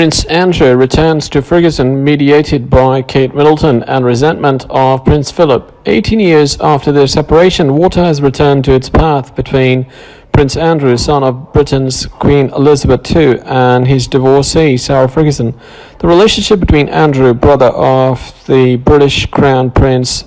Prince Andrew returns to Ferguson, mediated by Kate Middleton and resentment of Prince Philip. 18 years after their separation, water has returned to its path between Prince Andrew, son of Britain's Queen Elizabeth II, and his divorcee, Sarah Ferguson. The relationship between Andrew, brother of the British Crown Prince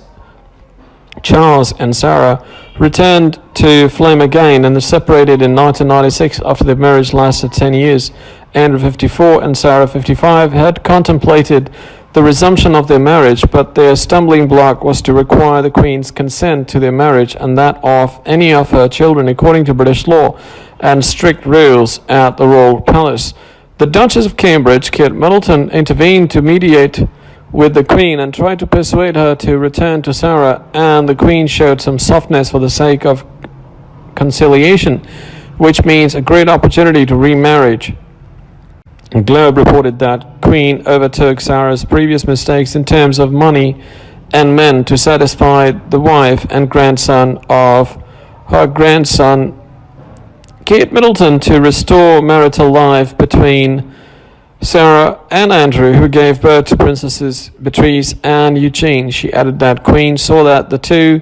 Charles, and Sarah returned to flame again and they separated in 1996 after their marriage lasted 10 years. Andrew, 54, and Sarah, 55, had contemplated the resumption of their marriage, but their stumbling block was to require the Queen's consent to their marriage and that of any of her children according to British law and strict rules at the Royal Palace. The Duchess of Cambridge, Kate Middleton, intervened to mediate with the Queen and tried to persuade her to return to Sarah, and the Queen showed some softness for the sake of conciliation, which means a great opportunity to remarriage. Globe reported that Queen overtook Sarah's previous mistakes in terms of money and men to satisfy the wife and grandson of her grandson, Kate Middleton, to restore marital life between Sarah and Andrew, who gave birth to Princesses Beatrice and Eugene. She added that Queen saw that the two,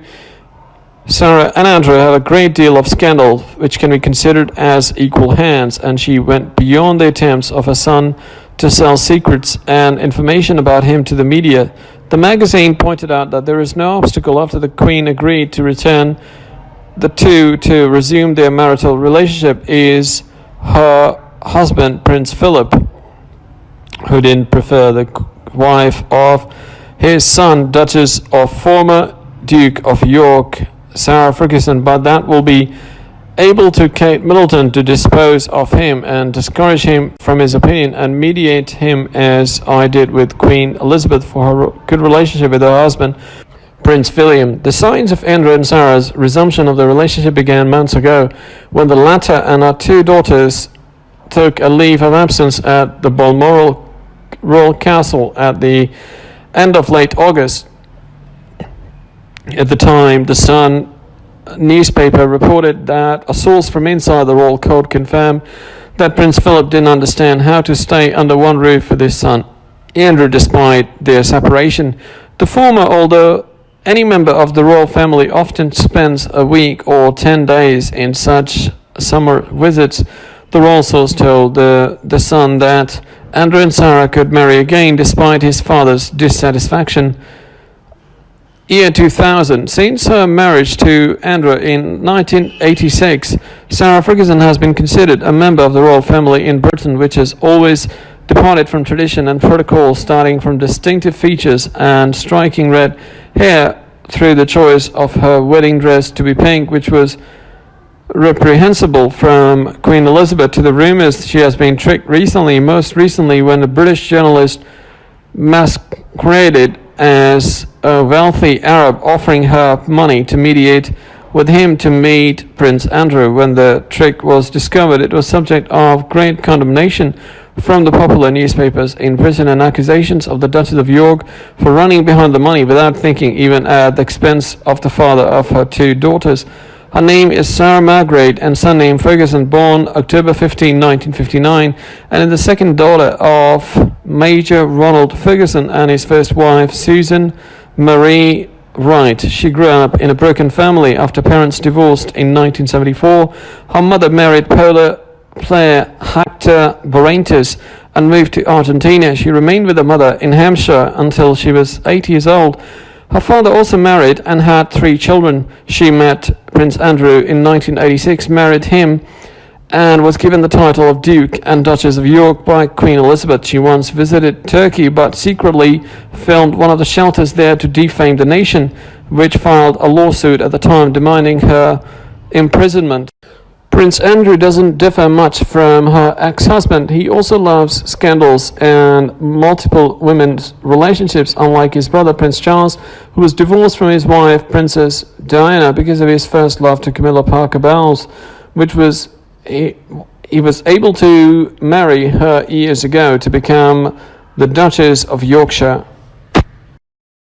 Sarah and Andrew, have a great deal of scandal which can be considered as equal hands, and she went beyond the attempts of her son to sell secrets and information about him to the media. The magazine pointed out that there is no obstacle after the Queen agreed to return the two to resume their marital relationship is her husband, Prince Philip, who didn't prefer the wife of his son, Duchess of former Duke of York, Sarah Ferguson, but that will be able to Kate Middleton to dispose of him and discourage him from his opinion and mediate him as I did with Queen Elizabeth for her good relationship with her husband, Prince William. The signs of Andrew and Sarah's resumption of the relationship began months ago when the latter and her two daughters took a leave of absence at the Balmoral Royal Castle at the end of late August. At the time, the Sun newspaper reported that a source from inside the royal court confirmed that Prince Philip didn't understand how to stay under one roof with his son, Andrew, despite their separation. The former, although any member of the royal family often spends a week or 10 days in such summer visits, the royal source told the Sun that Andrew and Sarah could marry again despite his father's dissatisfaction. Year 2000. Since her marriage to Andrew in 1986, Sarah Ferguson has been considered a member of the royal family in Britain, which has always departed from tradition and protocol, starting from distinctive features and striking red hair through the choice of her wedding dress to be pink, which was reprehensible from Queen Elizabeth, to the rumors she has been tricked recently, most recently when a British journalist masqueraded as a wealthy Arab offering her money to mediate with him to meet Prince Andrew. When the trick was discovered, it was subject of great condemnation from the popular newspapers in Britain and accusations of the Duchess of York for running behind the money without thinking, even at the expense of the father of her two daughters. Her name is Sarah Margaret and surname Ferguson, born October 15, 1959, and is the second daughter of Major Ronald Ferguson and his first wife, Susan Marie Wright. She grew up in a broken family after parents divorced in 1974. Her mother married polo player Hector Barrantes and moved to Argentina. She remained with her mother in Hampshire until she was 8 years old. Her father also married and had 3 children. She met Prince Andrew in 1986, married him, and was given the title of Duke and Duchess of York by Queen Elizabeth. She once visited Turkey but secretly filmed one of the shelters there to defame the nation, which filed a lawsuit at the time demanding her imprisonment. Prince Andrew doesn't differ much from her ex-husband. He also loves scandals and multiple women's relationships, unlike his brother Prince Charles, who was divorced from his wife Princess Diana because of his first love to Camilla Parker Bowles, which was he was able to marry her years ago to become the Duchess of Yorkshire.